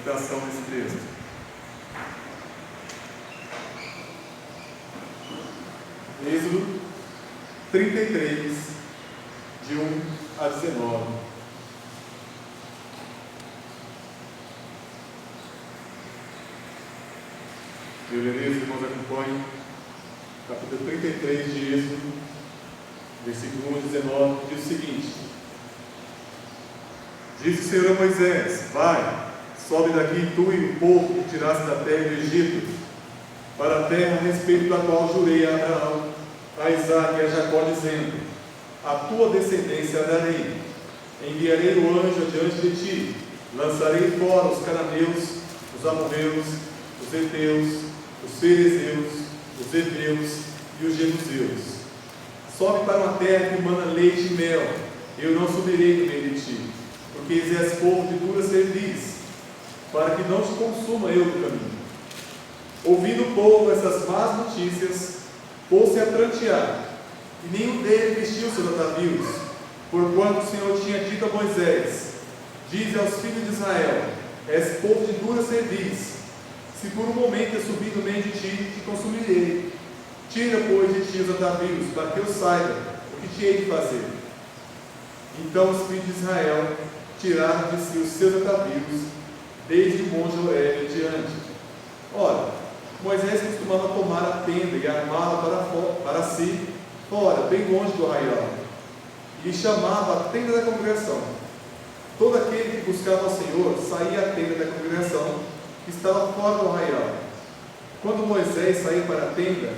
meditação nesse texto. Êxodo 33, de 1 a 19. Eu lerei, os irmãos acompanhem, capítulo 33 de Êxodo, versículo 1 a 19, diz o seguinte: Disse o Senhor a Moisés: Vai, sobe daqui tu e o povo que tiraste da terra do Egito, para a terra a respeito da qual jurei a Abraão, a Isaque e a Jacó, dizendo: A tua descendência darei. Enviarei o anjo adiante de ti, lançarei fora os cananeus, os amorreus, os heteus, os ferezeus, os heveus e os jebuseus. Sobe para uma terra que mana leite e mel. Eu não subirei no meio de ti, porque és povo de dura cerviz, para que não te consuma eu do caminho. Ouvindo o povo essas más notícias, pôs-se a prantear, e nenhum deles vestiu seus atavios, porquanto o Senhor tinha dito a Moisés: Dize aos filhos de Israel: És povo de dura cerviz. Se por um momento eu subir no meio de ti, te consumirei. Tira, pois, de ti os atavios, para que eu saiba o que te hei de fazer. Então os filhos de Israel tiraram de si os seus atavios, desde o monte Horebe em diante. Ora, Moisés costumava tomar a tenda e armá-la para si, fora, bem longe do arraial, e chamava a tenda da congregação. Todo aquele que buscava ao Senhor saía à tenda da congregação, que estava fora do arraial. Quando Moisés saía para a tenda,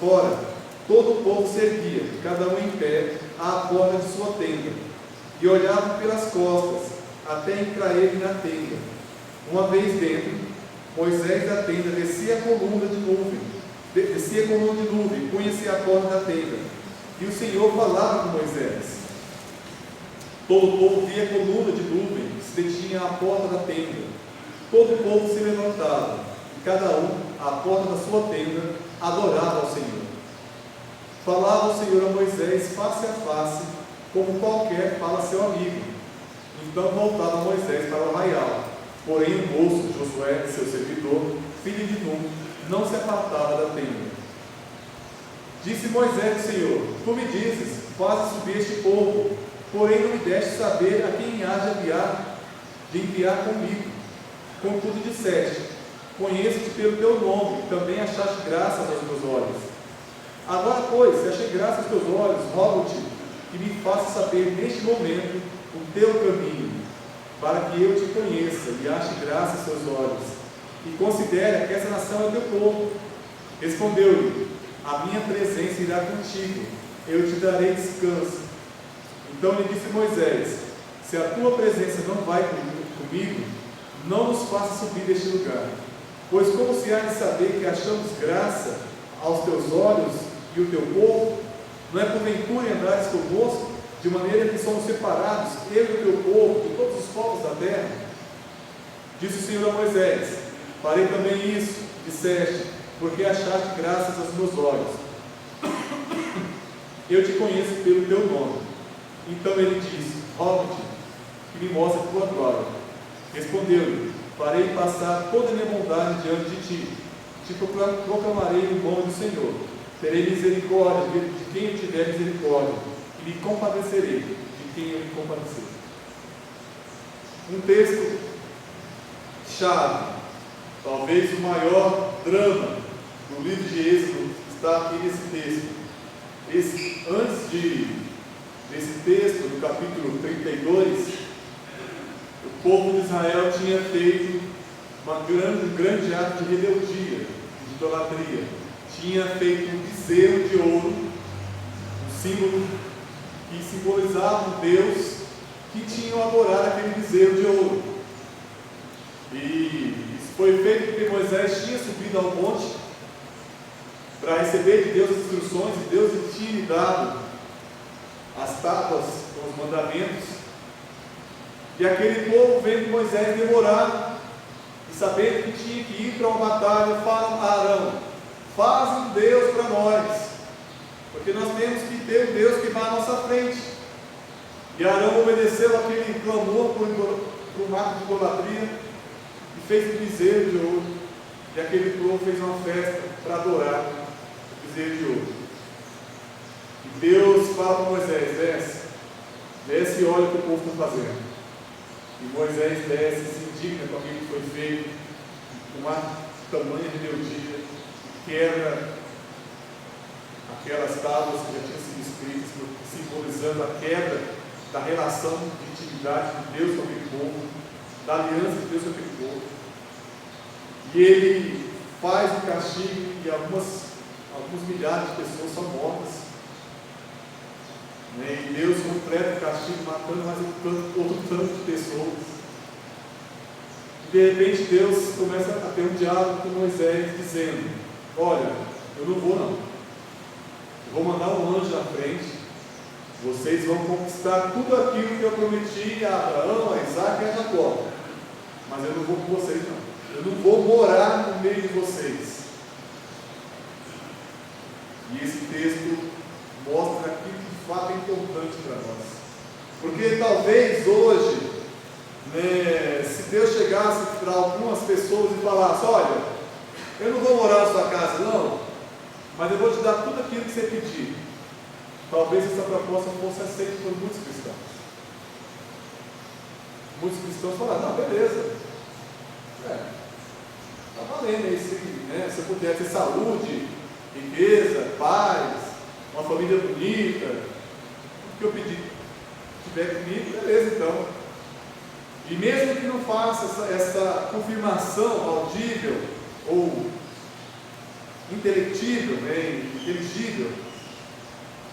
fora, todo o povo se erguia, cada um em pé, à porta de sua tenda, e olhava pelas costas, até entrar ele na tenda. Uma vez dentro, Moisés da tenda descia com coluna de nuvem, punha-se à porta da tenda, e o Senhor falava com Moisés. Todo o povo via a coluna de nuvem que se detinha à porta da tenda. Todo o povo se levantava, e cada um, à porta da sua tenda, adorava ao Senhor. Falava o Senhor a Moisés face a face, como qualquer fala a seu amigo. Então voltava Moisés para o arraial. Porém o moço, Josué, seu servidor, filho de Nun, não se apartava da tenda. Disse Moisés ao Senhor: Tu me dizes, faze subir este povo, porém não me deste saber a quem há de enviar comigo. Contudo disseste: Conheço-te pelo teu nome, e também achaste graças aos meus olhos. Agora, pois, se achei graça aos teus olhos, rogo-te que me faças saber neste momento o teu caminho, para que eu te conheça e ache graça aos teus olhos, e considere que essa nação é teu povo. Respondeu-lhe: A minha presença irá contigo, eu te darei descanso. Então lhe disse Moisés: Se a tua presença não vai comigo, não nos faça subir deste lugar. Pois como se há de saber que achamos graça aos teus olhos e o teu povo? Não é porventura andares conosco, de maneira que somos separados, eu e o teu povo, de todos os povos da terra? Disse o Senhor a Moisés: Farei também isso, disseste, porque achaste graças aos meus olhos. Eu te conheço pelo teu nome. Então ele disse: Rogo-te que me mostre a tua glória. Respondeu-lhe: Farei passar toda a minha bondade diante de ti. Te proclamarei o nome do Senhor. Terei misericórdia de quem eu tiver misericórdia, e me compadecerei de quem eu me compadecer. Um texto chave, talvez o maior drama do livro de Êxodo está aqui nesse texto. Antes desse texto, no capítulo 32, o povo de Israel tinha feito um grande ato de rebeldia, de idolatria. Tinha feito um bezerro de ouro, um símbolo que simbolizava um Deus que tinham adorado aquele bezerro de ouro. E isso foi feito porque Moisés tinha subido ao monte para receber de Deus as instruções, e Deus lhe tinha lhe dado as tábuas com os mandamentos. E aquele povo, vendo Moisés demorar, e sabendo que tinha que ir para uma batalha, fala a Arão: faz um Deus para nós, porque nós temos que ter um Deus que vá à nossa frente. E Arão obedeceu aquele clamor por um ato de idolatria e fez um bezerro de ouro. E aquele povo fez uma festa para adorar o bezerro de ouro. E Deus fala para Moisés: desce e olha o que o povo está fazendo. E Moisés desce e se indigna com aquilo que foi feito, com uma tamanha rebeldia, quebra aquelas tábuas que já tinham sido escritas, simbolizando a quebra da relação de intimidade de Deus com aquele povo, da aliança de Deus com aquele povo. E ele faz um castigo, e alguns milhares de pessoas são mortas. E Deus completa o castigo, matando mais outro tanto de pessoas. E de repente Deus começa a ter um diálogo com Moisés, dizendo: olha, eu não vou não. Eu vou mandar um anjo na frente. Vocês vão conquistar tudo aquilo que eu prometi a Abraão, a Isaac e a Jacó. Mas eu não vou com vocês não. Eu não vou morar no meio de vocês. E esse texto mostra aquilo que de fato é importante para nós. Porque talvez hoje, se Deus chegasse para algumas pessoas e falasse: olha, eu não vou morar na sua casa não, mas eu vou te dar tudo aquilo que você pedir. Talvez essa proposta fosse aceita por muitos cristãos. Muitos cristãos falaram: não, beleza, está valendo aí, se eu puder ter saúde, riqueza, paz, uma família bonita, o que eu pedir tiver comigo, beleza então. E mesmo que não faça essa confirmação audível ou intelectível, né, inteligível,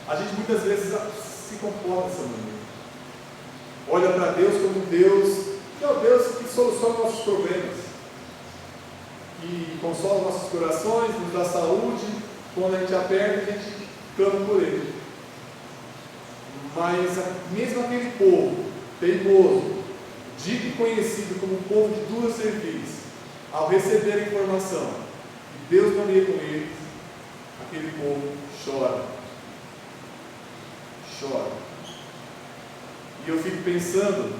a gente muitas vezes se comporta dessa maneira. Olha para Deus como Deus, que é o Deus que soluciona nossos problemas, que consola nossos corações, nos dá saúde. Quando a gente aperta, a gente clama por Ele. Mas mesmo aquele povo teimoso, dito e conhecido como um povo de duros serviços, ao receber a informação que Deus não ia com eles, aquele povo chora. Chora. E eu fico pensando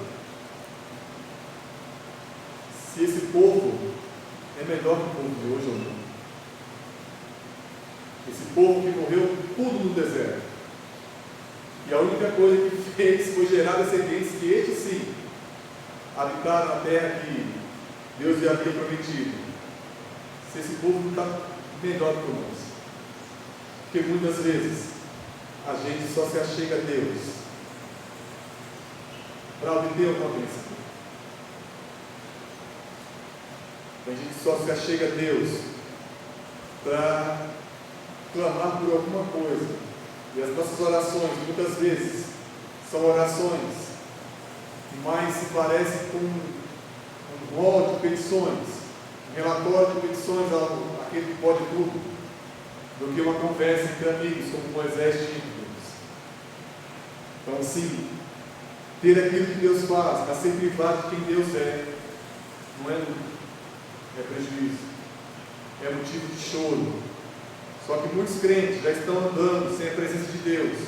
se esse povo é melhor que o povo de hoje ou não. Esse povo que morreu tudo no deserto. E a única coisa que fez foi gerar descendentes que estes sim habitaram a terra que Deus lhe havia prometido. Se esse povo não está melhor que nós. Porque muitas vezes a gente só se achega a Deus para obter alguma bênção. A gente só se achega a Deus para clamar por alguma coisa. E as nossas orações, muitas vezes, são orações que mais se parecem com um rol de petições, um relatório de petições àquele que pode tudo, do que uma conversa entre amigos, como Moisés tinha com Deus. Então, sim, ter aquilo que Deus faz, mas ser privado de quem Deus é, não é luta, é prejuízo, é motivo de choro. Só que muitos crentes já estão andando sem a presença de Deus,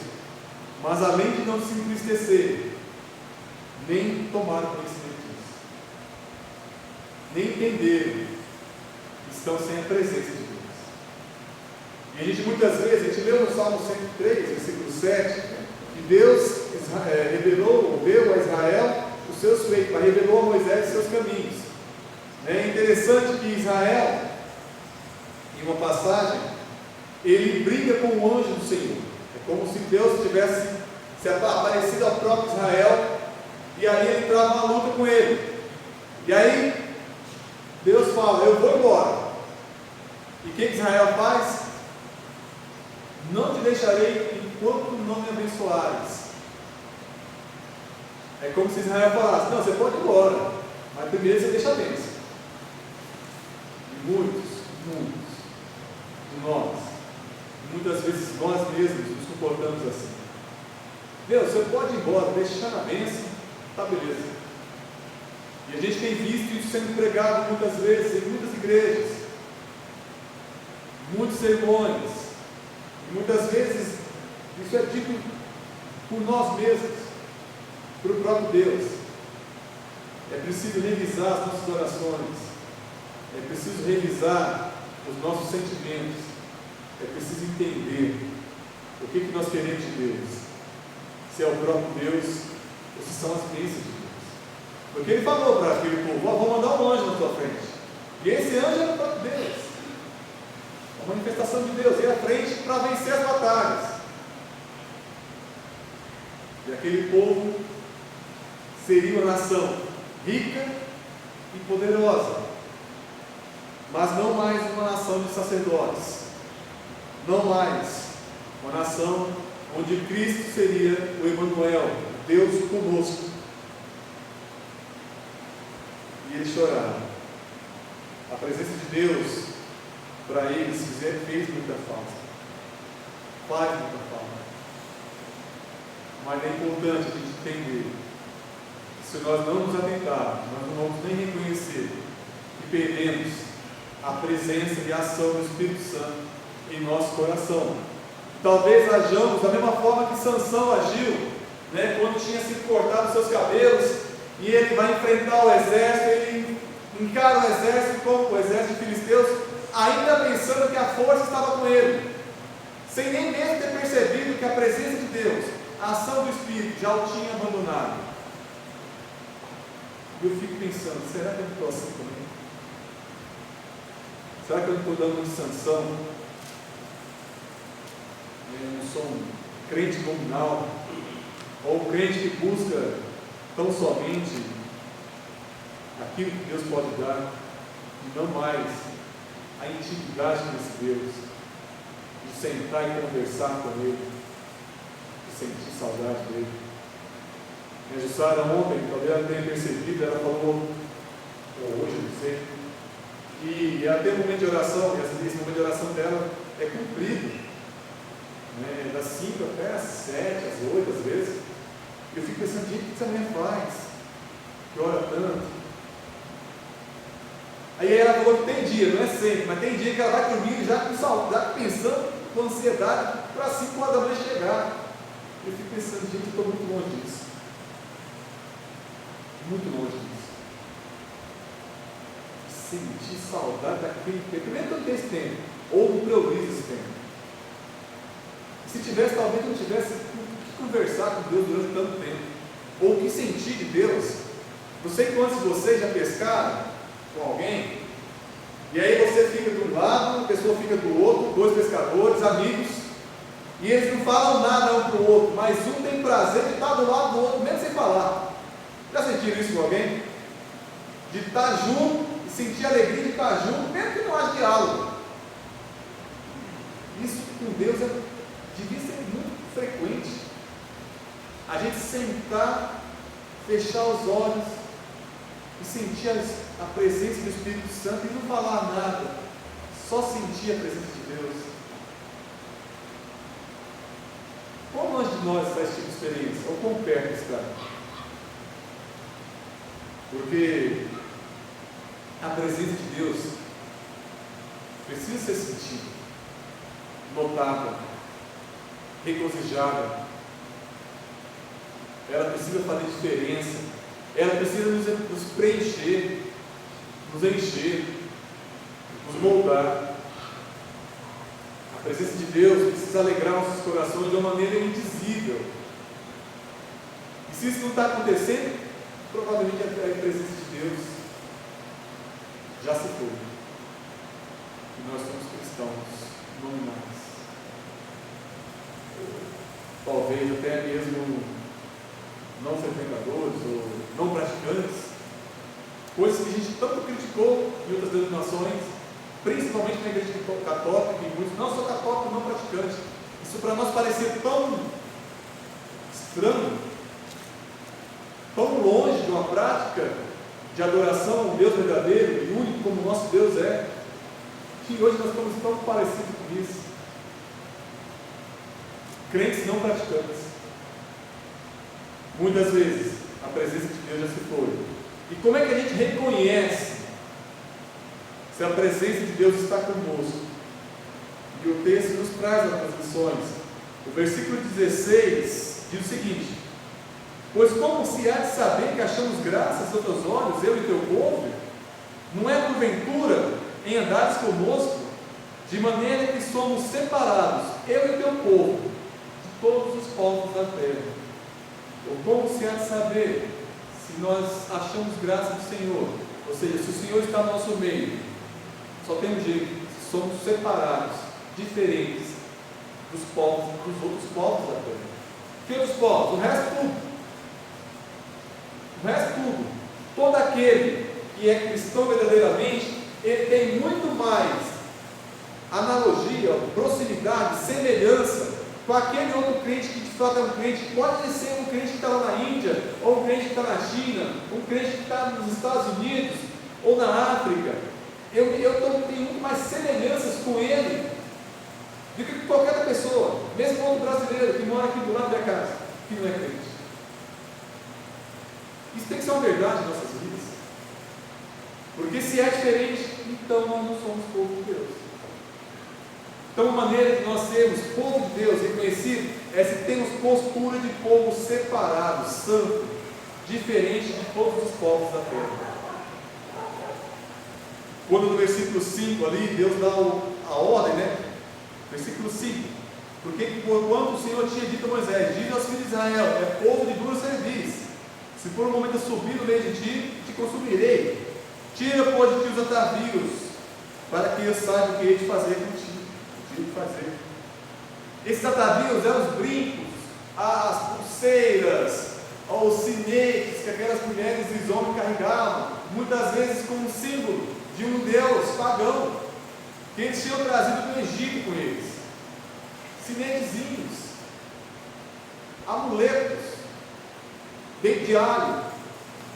mas além de não se entristecer, nem tomaram conhecimento disso, nem entenderam, estão sem a presença de Deus. E a gente muitas vezes, a gente leu no Salmo 103, versículo 7, que Deus deu a Israel os seus feitos, mas revelou a Moisés os seus caminhos. É interessante que Israel, em uma passagem, ele briga com o anjo do Senhor. É como se Deus tivesse se aparecido ao próprio Israel, e aí ele trava uma luta com ele. E aí Deus fala: eu vou embora. E o que Israel faz? Não te deixarei enquanto não me abençoares. É como se Israel falasse: não, você pode ir embora, mas primeiro você deixa a bênção. E muitos de nós, muitas vezes nós mesmos nos comportamos assim. Deus, você pode ir embora, deixa a bênção, tá beleza. E a gente tem visto isso sendo pregado muitas vezes em muitas igrejas, muitos sermões, e muitas vezes isso é dito por nós mesmos, por o próprio Deus. É preciso revisar as nossas orações, é preciso revisar os nossos sentimentos, é preciso entender o que nós queremos de Deus, se é o próprio Deus ou se são as bênçãos de Deus. Porque ele falou para aquele povo: vou mandar um anjo na tua frente, e esse anjo é o próprio Deus, a manifestação de Deus, ir à frente para vencer as batalhas. E aquele povo seria uma nação rica e poderosa, mas não mais uma nação de sacerdotes, não mais uma nação onde Cristo seria o Emanuel, Deus conosco. E eles choraram. A presença de Deus para eles fez muita falta, faz muita falta. Mas é importante a gente entender que se nós não nos atentarmos, nós não vamos nem reconhecer que perdemos a presença e a ação do Espírito Santo em nosso coração. Talvez ajamos da mesma forma que Sansão agiu, né, quando tinha sido cortado os seus cabelos, e ele vai enfrentar o exército, ele encara o exército como o exército de filisteus, ainda pensando que a força estava com ele, sem nem mesmo ter percebido que a presença de Deus, a ação do Espírito, já o tinha abandonado. E eu fico pensando: será que eu estou assim também? Será que eu não estou dando de Sansão? Eu não sou um crente nominal, ou um crente que busca tão somente aquilo que Deus pode dar, e não mais a intimidade desse Deus, de sentar e conversar com Ele, de sentir saudade dele. A Jussara ontem, talvez ela tenha percebido, ela falou, ou hoje, não sei, que ela tem um momento de oração, e esse momento de oração dela é cumprido, né, das 5 até as 7, às 8 às vezes. Eu fico pensando, gente, o que essa mulher faz? Que ora tanto. Aí ela falou que tem dia, não é sempre, mas tem dia que ela vai dormir já com saudade, pensando, com ansiedade, para 5 horas da manhã chegar. Eu fico pensando, gente, eu estou muito longe disso. Muito longe disso. Sentir saudade daquele tempo. Primeiro que eu não tenho esse tempo, ou não priorizo esse tempo. Se tivesse, talvez não tivesse o que conversar com Deus durante tanto tempo, ou o que sentir de Deus. Não sei quantos de vocês já pescaram com alguém, e aí você fica de um lado, a pessoa fica do outro, 2 pescadores, amigos, e eles não falam nada um para o outro, mas um tem prazer de estar do lado do outro, mesmo sem falar. Já sentiram isso com alguém? De estar junto e sentir a alegria de estar junto, mesmo que não haja diálogo. Isso com Deus devia ser muito frequente. A gente sentar, fechar os olhos e sentir a presença do Espírito Santo e não falar nada, só sentir a presença de Deus. Qual longe de nós está esse tipo de experiência? Ou quão perto está? Porque a presença de Deus precisa ser sentida, notada, regozijada. Ela precisa fazer diferença. Ela precisa nos preencher, nos encher, nos moldar. A presença de Deus precisa alegrar nossos corações de uma maneira indizível. E se isso não está acontecendo, provavelmente a presença de Deus já se foi. E nós somos cristãos nominais. Talvez até mesmo não frequentadores ou não praticantes, coisas que a gente tanto criticou em outras denominações, principalmente na igreja católica, que muitos não sou católico, não praticante. Isso para nós parecer tão estranho, tão longe de uma prática de adoração ao Deus verdadeiro e único como o nosso Deus é, que hoje nós estamos tão parecidos com isso. Crentes não praticantes. Muitas vezes a presença de Deus já se foi. E como é que a gente reconhece se a presença de Deus está conosco? E o texto nos traz as transmissões. O versículo 16 diz o seguinte: pois como se há de saber que achamos graças aos teus olhos, eu e teu povo? Não é porventura em andares conosco, de maneira que somos separados, eu e teu povo, de todos os povos da terra? Ou como se há de saber se nós achamos graça do Senhor? Ou seja, se o Senhor está no nosso meio, só tem um jeito: somos separados, diferentes dos povos, dos outros povos da terra. Que outros povos? O resto tudo. O resto tudo. Todo aquele que é cristão verdadeiramente, ele tem muito mais analogia, proximidade, semelhança com aquele outro crente que de fato é um crente. Pode ser um crente que está lá na Índia, ou um crente que está na China, um crente que está nos Estados Unidos, ou na África. Eu tenho muito mais semelhanças com ele do que com qualquer outra pessoa, mesmo com outro brasileiro que mora aqui do lado da casa, que não é crente. Isso tem que ser uma verdade em nossas vidas. Porque se é diferente, então nós não somos povo de Deus. Então, a maneira de nós sermos povo de Deus reconhecido é se temos postura de povo separado, santo, diferente de todos os povos da terra. Quando no versículo 5 ali, Deus dá a ordem, né? Versículo 5: porque porquanto o Senhor tinha dito a Moisés: diz aos filhos de Israel, é povo de dura cerviz, se por um momento eu subir no meio de ti, te consumirei. Tira, pois, de ti os atavios, para que eu saiba o que hei de fazer contigo. Fazer. Esses atavios eram os brincos, as pulseiras, os sinetes que aquelas mulheres e os homens carregavam, muitas vezes como símbolo de um Deus pagão, que eles tinham trazido do Egito com eles. Sinetezinhos, amuletos, dente de alho,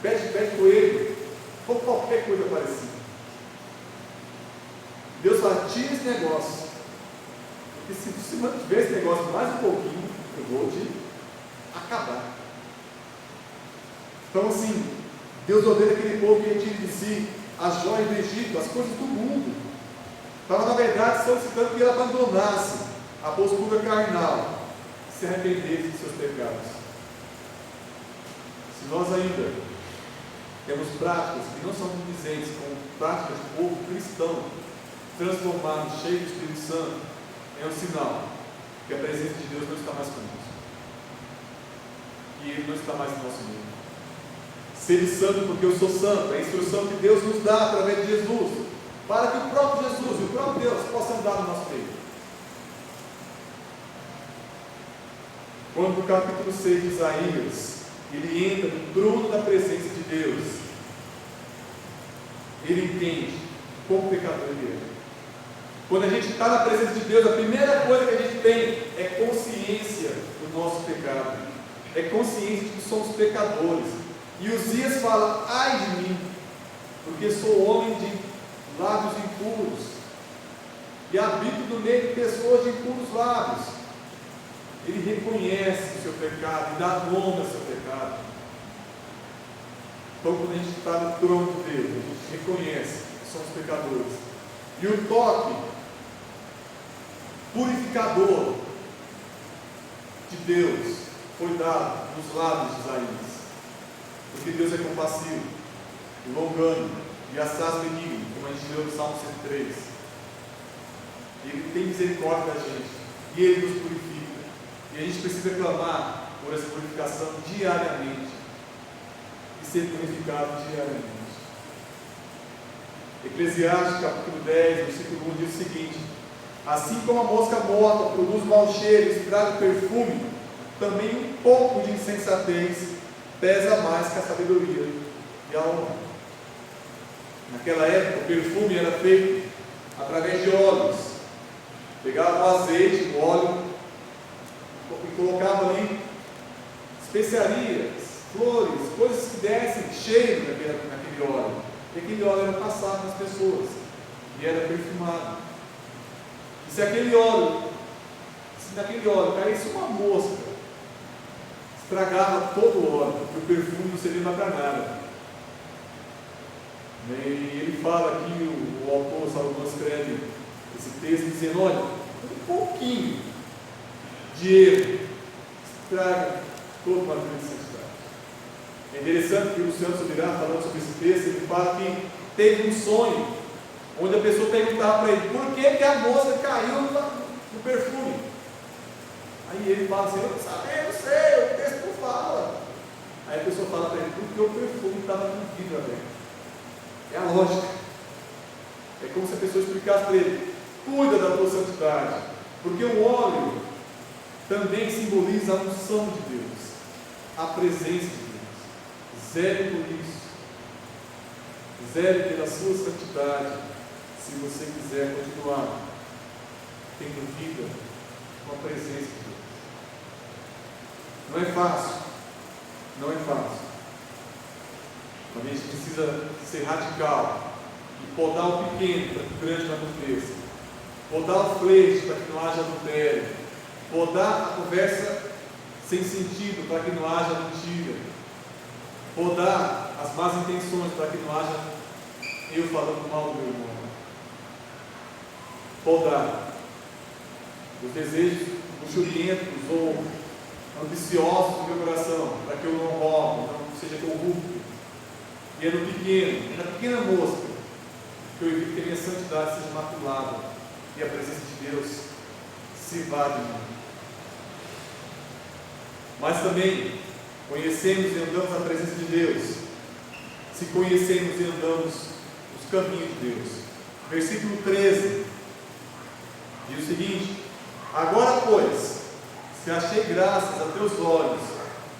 pé de coelho, ou qualquer coisa parecida. Deus fala: tira esse negócio, porque se você mantiver esse negócio mais um pouquinho, eu vou te acabar. Então assim, Deus ordena aquele povo que retire de si as joias do Egito, as coisas do mundo. Estava na verdade solicitando que ele abandonasse a postura carnal, se arrependesse de seus pecados. Se nós ainda temos práticas que não são condizentes com práticas de povo cristão, transformado, cheio do Espírito Santo, é um sinal que a presença de Deus não está mais conosco, que Ele não está mais no nosso meio. Ser santo porque eu sou santo, é a instrução que Deus nos dá através de Jesus, para que o próprio Jesus e o próprio Deus possam andar no nosso meio. Quando no capítulo 6 de Isaías, ele entra no trono da presença de Deus, ele entende como pecador ele é. Quando a gente está na presença de Deus, a primeira coisa que a gente tem é consciência do nosso pecado, é consciência de que somos pecadores. E Uzias fala: ai de mim, porque sou homem de lábios impuros e habito no meio de pessoas de impuros lábios. Ele reconhece o seu pecado e dá nome ao seu pecado. Então, quando a gente está no trono de Deus, a gente reconhece que somos pecadores. E o toque purificador de Deus foi dado nos lábios de Isaías, porque Deus é compassivo, longânimo e assaz benigno, como a gente leu no Salmo 103. Ele tem misericórdia da gente e Ele nos purifica. E a gente precisa clamar por essa purificação diariamente e ser purificado diariamente. Eclesiastes capítulo 10, versículo 1 diz o seguinte: assim como a mosca morta produz mau cheiro e estraga o perfume, também um pouco de insensatez pesa mais que a sabedoria e a honra. Naquela época, o perfume era feito através de óleos. Pegava o azeite, o óleo, e colocava ali especiarias, flores, coisas que dessem cheiro naquele óleo. E aquele óleo era passado nas pessoas e era perfumado. E se naquele óleo caísse uma mosca, estragava todo o óleo, porque o perfume não servia para nada. E ele fala aqui, o autor Salomão escreve esse texto dizendo: olha, um pouquinho de erro estraga toda uma vida de santidade. É interessante que o Luciano Subirá, falando sobre esse texto, ele fala que teve um sonho onde a pessoa perguntava para ele: por que a mosca caiu no perfume? Aí ele fala assim: eu não sabia, não sei, o texto não fala. Aí a pessoa fala para ele: porque o perfume estava no vidro aberto. É a lógica. É como se a pessoa explicasse para ele: cuida da tua santidade, porque o óleo também simboliza a unção de Deus, a presença de Deus. Zele por isso, zele pela sua santidade, se você quiser continuar tendo vida com a presença de Deus. Não é fácil, não é fácil. A gente precisa ser radical e podar o pequeno para que o grande não aconteça, podar o flerte para que não haja adultério, podar a conversa sem sentido para que não haja mentira, podar as más intenções para que não haja eu falando mal do meu irmão, podar os desejos luxurientos ou ambiciosos do meu coração para que eu não roube, não seja corrupto. E é no pequeno, na pequena mosca, que eu evito que a minha santidade seja maculada e a presença de Deus se vá de mim. Mas também conhecemos e andamos na presença de Deus, se conhecemos e andamos nos caminhos de Deus. Versículo 13 diz o seguinte: agora, pois, se achei graças a teus olhos,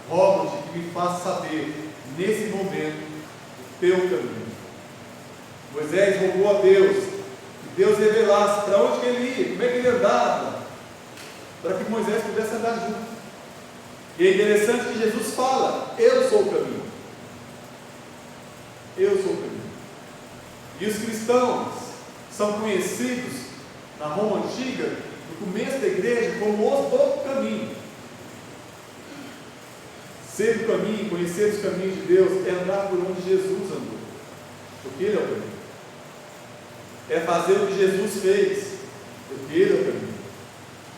rogo-te que me faça saber nesse momento o teu caminho. Moisés rogou a Deus que Deus revelasse para onde que ele ia, como é que ele andava, para que Moisés pudesse andar junto. E é interessante que Jesus fala: eu sou o caminho. Eu sou o caminho. E os cristãos são conhecidos na Roma antiga, no começo da igreja, como os do caminho. Ser o caminho, conhecer os caminhos de Deus, é andar por onde Jesus andou, porque Ele é o caminho. É fazer o que Jesus fez, porque Ele é o caminho.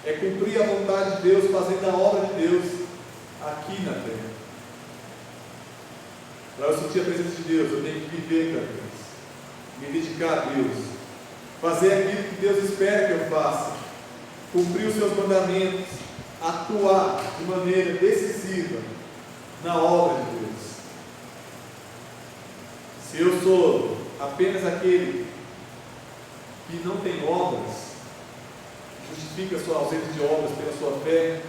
É cumprir a vontade de Deus, fazendo a obra de Deus aqui na terra. Para eu sentir a presença de Deus, eu tenho que viver para Deus, me dedicar a Deus, fazer aquilo que Deus espera que eu faça, cumprir os seus mandamentos, atuar de maneira decisiva na obra de Deus. Se eu sou apenas aquele que não tem obras, justifica a sua ausência de obras pela sua fé,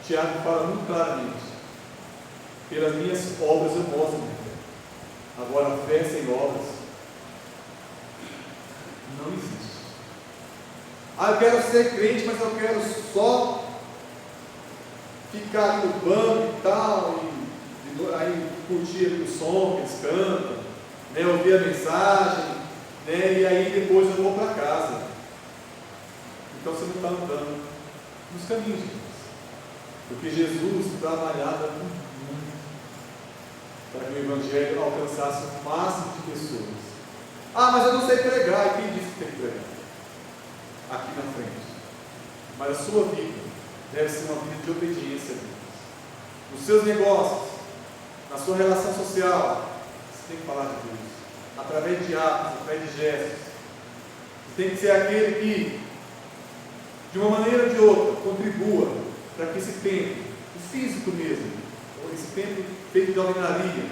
Tiago fala muito claramente: pelas minhas obras eu mostro minha fé. Agora, a fé sem obras não existe. Eu quero ser crente, mas eu quero só ficar ali no banco e tal, e aí curtir ali o som que eles cantam, né, ouvir a mensagem, né, e aí depois eu vou para casa. Então você não está andando nos caminhos de Deus, porque Jesus trabalhava muito para que o Evangelho alcançasse o máximo de pessoas. Mas eu não sei pregar. E quem disse que tem que pregar? Aqui na frente. Mas a sua vida deve ser uma vida de obediência a Deus. Nos seus negócios, na sua relação social, você tem que falar de Deus, através de atos, através de gestos. Você tem que ser aquele que, de uma maneira ou de outra, contribua para que esse templo, o físico mesmo, ou esse templo feito de alvenaria,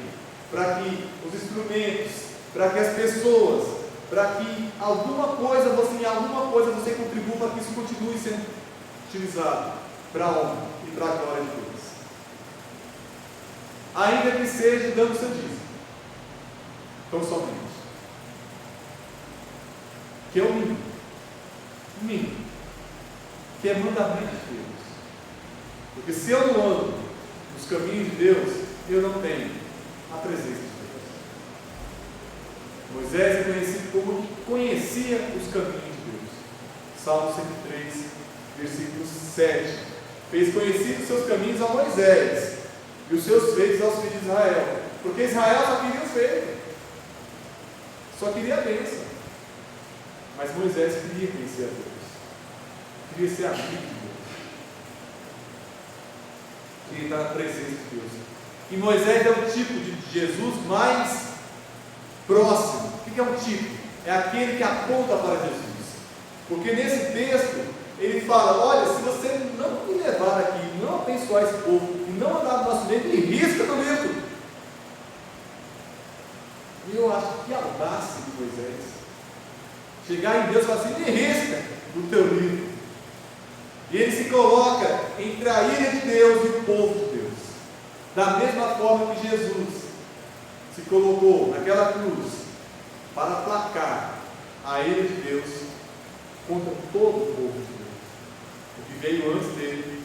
para que os instrumentos, para que as pessoas, para que em alguma coisa você contribua para que isso continue sendo utilizado para a honra e para a glória de Deus. Ainda que seja dando seu dízimo, tão somente, que é o mínimo, que é mandamento de Deus. Porque se eu não ando nos caminhos de Deus, eu não tenho a presença de Deus. Moisés é conhecido como que conhecia os caminhos de Deus. Salmo 103, versículo 7. Fez conhecidos os seus caminhos a Moisés e os seus feitos aos filhos de Israel. Porque Israel só queria os feitos, só queria a bênção. Mas Moisés queria conhecer a Deus, queria ser amigo de Deus, queria estar na presença de Deus. E Moisés é o tipo de Jesus mais próximo. O que é um tipo? É aquele que aponta para Jesus. Porque nesse texto ele fala: olha, se você não me levar aqui, não abençoar esse povo e não andar no nosso meio, me risca do livro. E eu acho que audácia de Moisés chegar em Deus e falar assim: me risca do teu livro. E ele se coloca entre a ira de Deus e o povo de Deus, da mesma forma que Jesus se colocou naquela cruz para aplacar a ira de Deus contra todo o povo de Deus, o que veio antes dele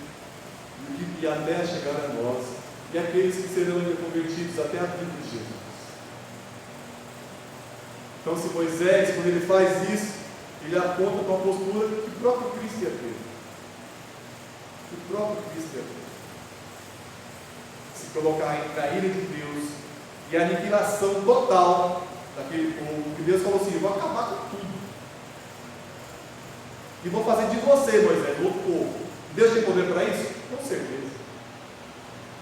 e o que ia até chegar a nós, e aqueles que serão convertidos até a vida de Jesus. Então, se Moisés, quando ele faz isso, ele aponta para uma postura que o próprio Cristo ia ter. O próprio Cristo ia ter. Se colocar entre a ira de Deus e a aniquilação total daquele povo, que Deus falou assim: eu vou acabar com tudo. E vou fazer de você, Moisés, outro povo. Deus tem poder para isso? Com certeza.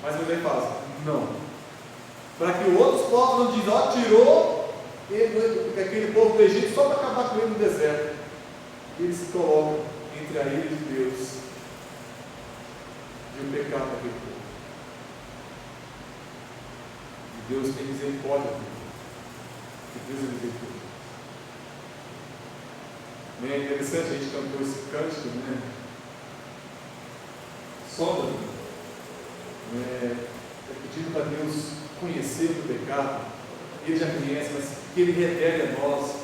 Mas Moisés fala: não. Para que outros povos não digam: tirou aquele povo do Egito só para acabar com ele no deserto. E eles se colocam entre a ira de Deus e o pecado daquele povo. E Deus tem misericórdia dele. E Deus é misericórdia. É interessante, a gente cantou esse cântico, né? Sonda, pedindo para Deus conhecer o pecado Ele já conhece, mas que Ele revele a nós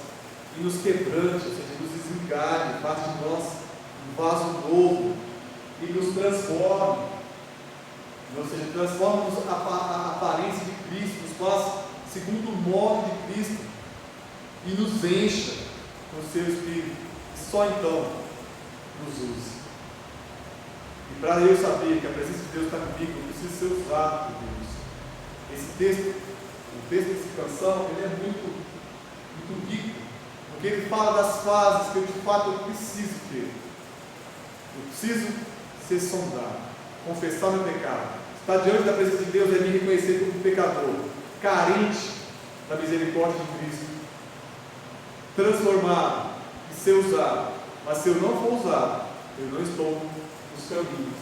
e nos quebrante, ou seja, nos desencarne, faça de nós um vaso novo e nos transforme, ou seja, transforma-nos a aparência de Cristo, nos faz segundo o modo de Cristo e nos encha com o seu Espírito, e só então nos use. E para eu saber que a presença de Deus está comigo, eu preciso ser usado por Deus. Esse texto, o texto dessa canção, ele é muito rico, porque ele fala das fases que eu de fato preciso ter. Eu preciso ser sondado, confessar meu pecado, estar diante da presença de Deus é me reconhecer como pecador, carente da misericórdia de Cristo, transformado e ser usado. Mas se eu não for usado, eu não estou nos caminhos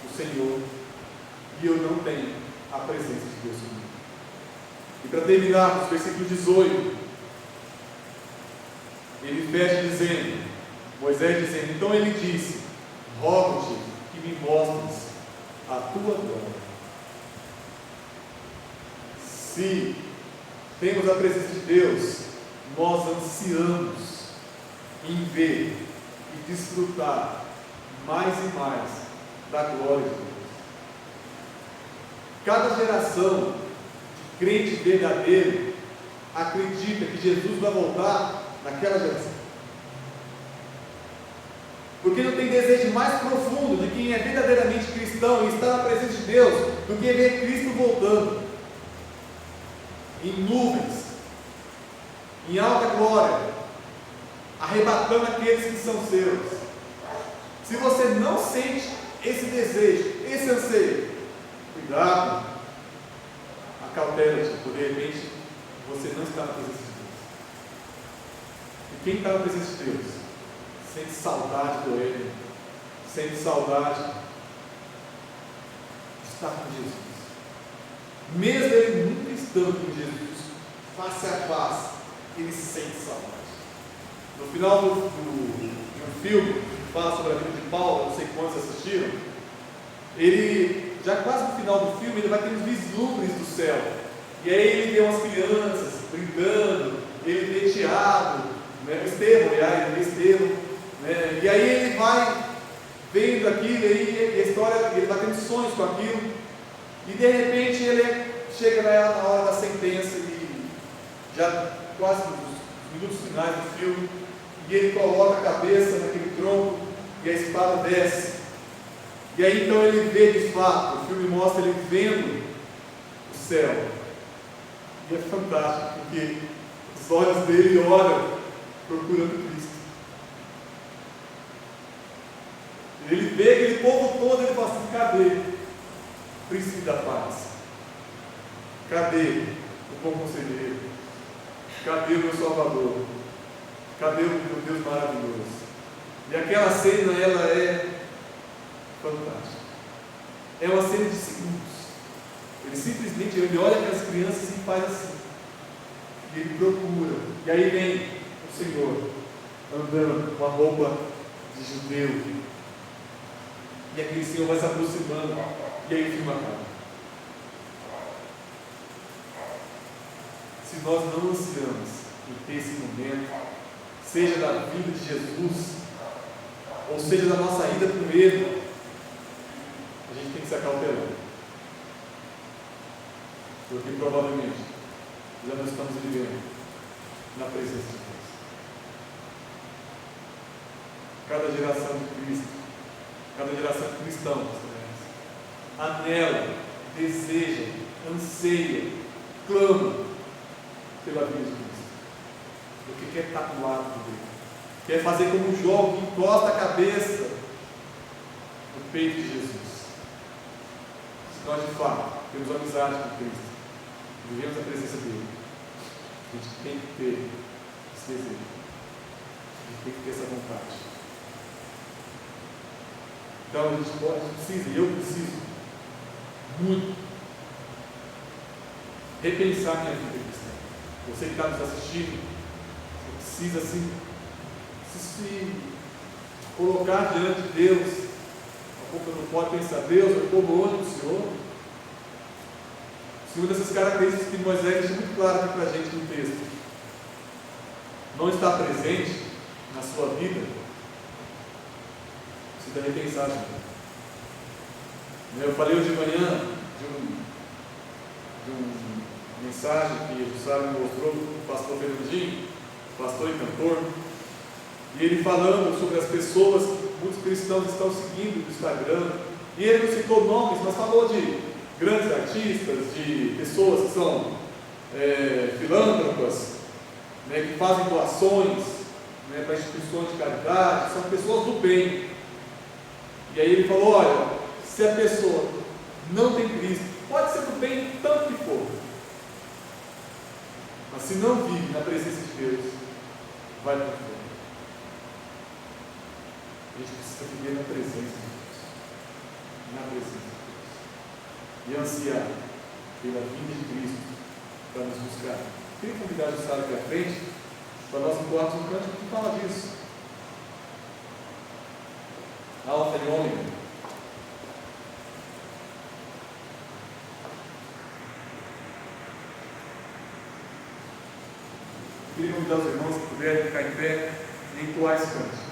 do Senhor e eu não tenho a presença de Deus comigo. E para terminar, no versículo 18, ele fecha dizendo, Moisés dizendo, então ele disse, rogo-te que me mostres a tua glória. Se temos a presença de Deus, nós ansiamos em ver e desfrutar mais e mais da glória de Deus. Cada geração de crente verdadeiro acredita que Jesus vai voltar naquela geração, porque não tem desejo mais profundo de quem é verdadeiramente cristão e está na presença de Deus do que ver Cristo voltando em nuvens, em alta glória, arrebatando aqueles que são seus. Se você não sente esse desejo, esse anseio, cuidado, acautela-te, porque de repente você não está na presença de Deus. E quem está na presença de Deus sente saudade do Ele, sente saudade de estar com Jesus. Mesmo ele nunca estando com Jesus, face a face, ele sente saudade. No final do filme, que fala sobre a vida de Paulo, não sei quantos assistiram, ele, já quase no final do filme, ele vai ter uns vislumbres do céu. E aí ele vê umas crianças brincando, ele vê Tiago, né, Estevão, ele vê Estevão, né, e aí ele vai vendo aquilo, e a história, ele vai tendo sonhos com aquilo, e de repente ele chega na hora da sentença, e já quase nos minutos finais do filme, e ele coloca a cabeça naquele tronco, e a espada desce. E aí então ele vê de fato, o filme mostra ele vendo o céu. E é fantástico, porque os olhos dele olham procurando Cristo. Ele vê aquele povo todo, ele fala assim, cadê o príncipe da paz? Cadê o bom conselheiro? Cadê o meu Salvador? Cadê o meu Deus maravilhoso? E aquela cena, ela é fantástica. É uma cena de segundos. Ele simplesmente olha aquelas crianças e faz assim. E ele procura. E aí vem o Senhor andando com a roupa de judeu. E aquele Senhor vai se aproximando. E aí o filme acaba. Se nós não ansiamos em ter esse momento, seja da vida de Jesus, ou seja da nossa ida com Ele, a gente tem que se acautelar. Porque provavelmente já não estamos vivendo na presença de Deus. Cada geração de Cristo, cada geração de cristãos, anela, deseja, anseia, clama pela vida de Cristo, porque quer estar do lado dele, quer fazer como Jó, que encosta a cabeça no peito de Jesus. Se nós de fato temos amizade com Cristo, vivemos a presença dele, a gente tem que ter esse desejo, a gente tem que ter essa vontade. Então a gente precisa, e eu preciso muito repensar minha vida cristã. Você que está nos assistindo, você precisa assim, se colocar diante de Deus. A pouco não pode pensar, Deus, eu estou longe do Senhor. Segundo essas características que Moisés deixa muito claro aqui para a gente no texto, não está presente na sua vida, precisa repensar, gente. Eu falei hoje de manhã de uma mensagem que o Jussara me mostrou, o pastor Fernandinho, pastor e cantor, e ele falando sobre as pessoas que muitos cristãos estão seguindo no Instagram, e ele não citou nomes, mas falou de grandes artistas, de pessoas que são filântropas, né, que fazem doações, né, para instituições de caridade, são pessoas do bem. E aí ele falou, olha, se a pessoa não tem Cristo, pode ser do bem tanto que for, mas se não vive na presença de Deus, vai para o fogo. A gente precisa viver na presença de Deus, na presença de Deus, e ansiar pela vinda de Cristo para nos buscar. Queria convidar o Jussara aqui à frente para nós entoarmos um cântico que fala disso. Alfa e Ômega. Queria convidar os irmãos que puderem ficar em pé e entoar esse cântico.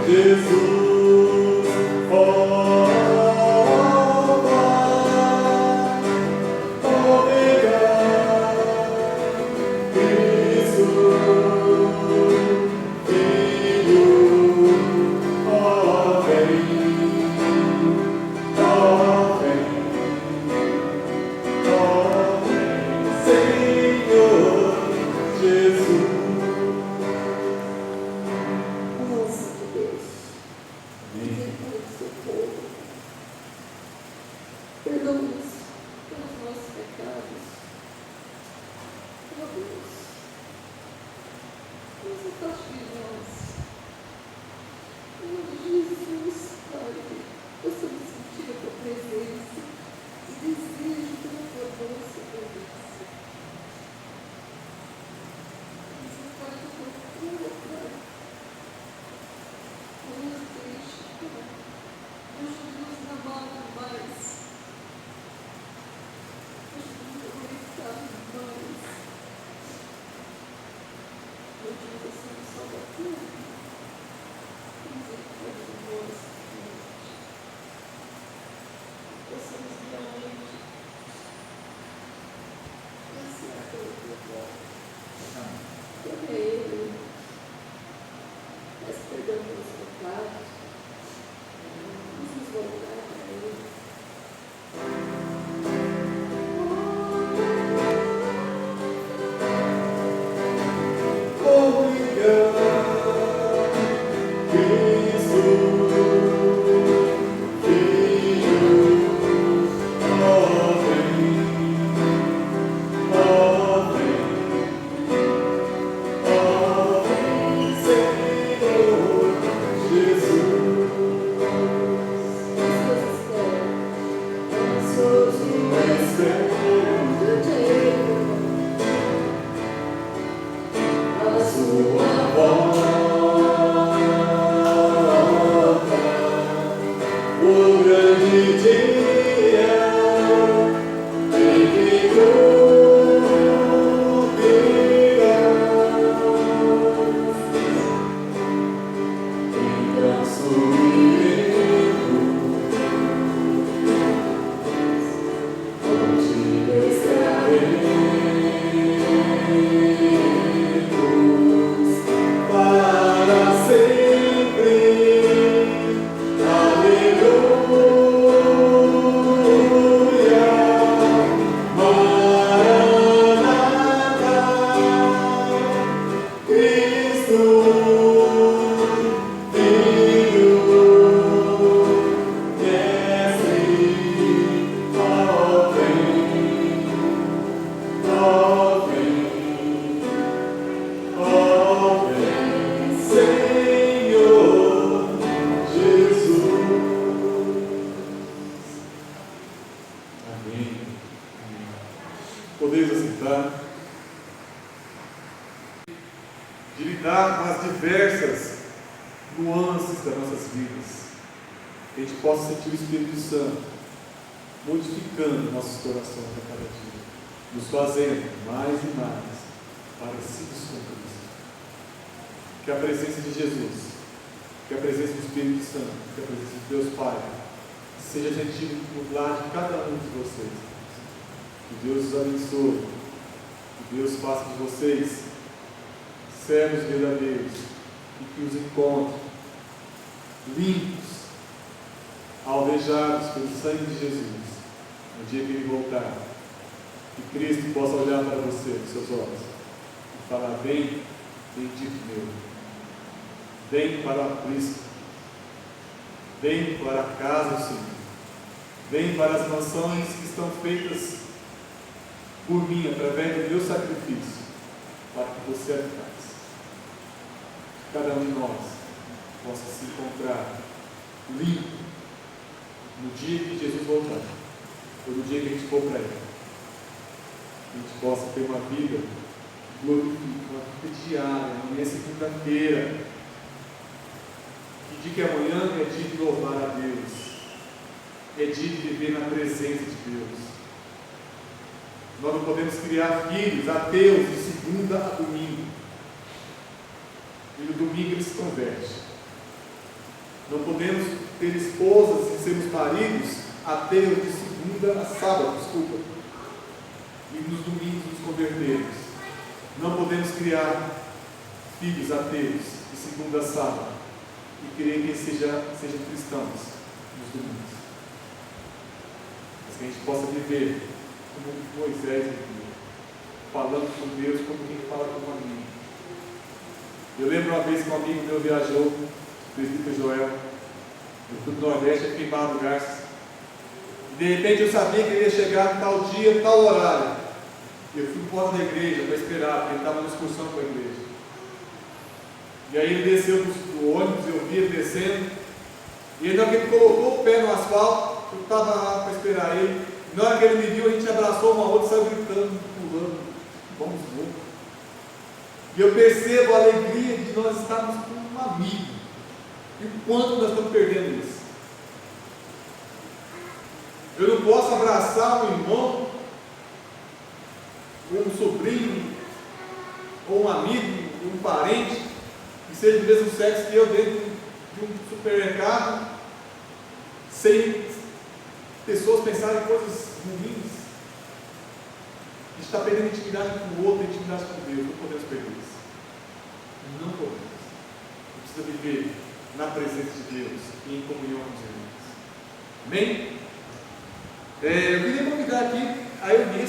Jesus, Podeis assentar. De lidar com as diversas nuances das nossas vidas, que a gente possa sentir o Espírito Santo modificando nossos corações a cada dia, nos fazendo mais e mais parecidos com Cristo. Que a presença de Jesus, que a presença do Espírito Santo, que a presença de Deus Pai seja gentil no lar de cada um de vocês. Que Deus os abençoe, que Deus faça de vocês servos verdadeiros e que os encontre limpos, alvejados pelo sangue de Jesus, no dia que Ele voltar. Que Cristo possa olhar para você, nos seus olhos, e falar: bem, bendito meu, vem para o aprisco, vem para a casa do Senhor, vem para as mansões que estão feitas por mim, através do meu sacrifício, para que você habitasse. Cada um de nós possa se encontrar limpo no dia que Jesus voltar, ou no dia que a gente for para Ele. Que a gente possa ter uma vida glorificada, uma vida diária. Amanhã é segunda-feira. Que dia que amanhã é dia de louvar a Deus, é dia de viver na presença de Deus. Nós não podemos criar filhos ateus de segunda a domingo. E no domingo ele se converte. Não podemos ter esposas e sermos maridos ateus de segunda a sábado, e nos domingos nos convertermos. Não podemos criar filhos ateus de segunda a sábado e querer que eles sejam cristãos nos domingos. Mas que a gente possa viver como Moisés vivia, falando com Deus como quem fala com um amigo. Eu lembro uma vez que um amigo meu viajou, o presbítero Joel, eu fui para o Nordeste, eu fiquei em Barra do Garças, e de repente eu sabia que ele ia chegar tal dia, tal horário. Eu fui fora da igreja para esperar, porque ele estava numa excursão com a igreja. E aí ele desceu do ônibus, eu vi ele descendo, e aí na hora que ele colocou o pé no asfalto, eu estava lá para esperar ele. Na hora que ele me viu, a gente abraçou uma outra e saiu gritando, pulando, vamos loucos. E eu percebo a alegria de nós estarmos com um amigo. E o quanto nós estamos perdendo isso. Eu não posso abraçar um irmão, ou um sobrinho, ou um amigo, ou um parente, que seja do mesmo sexo que eu, dentro de um supermercado, sem pessoas pensarem em coisas ruins. A gente está perdendo intimidade com o outro, intimidade com Deus. Não podemos perder isso. Não podemos. A gente precisa viver na presença de Deus e em comunhão com os irmãos. Amém? Eu queria convidar aqui a Elmira.